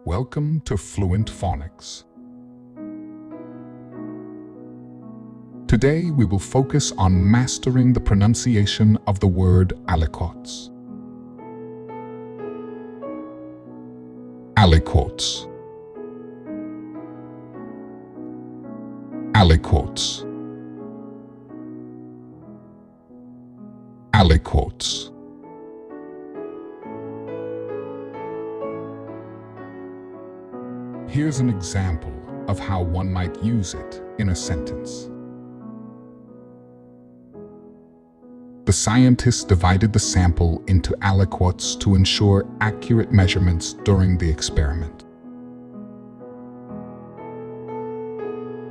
Welcome to Fluent Phonics. Today we will focus on mastering the pronunciation of the word aliquots. Aliquots. Aliquots. Aliquots. Here's an example of how one might use it in a sentence. The scientists divided the sample into aliquots to ensure accurate measurements during the experiment.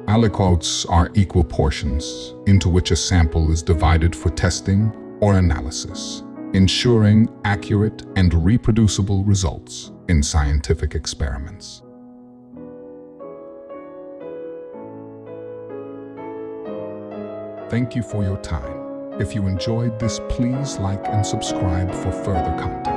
Aliquots are equal portions into which a sample is divided for testing or analysis, ensuring accurate and reproducible results in scientific experiments. Thank you for your time. If you enjoyed this, please like and subscribe for further content.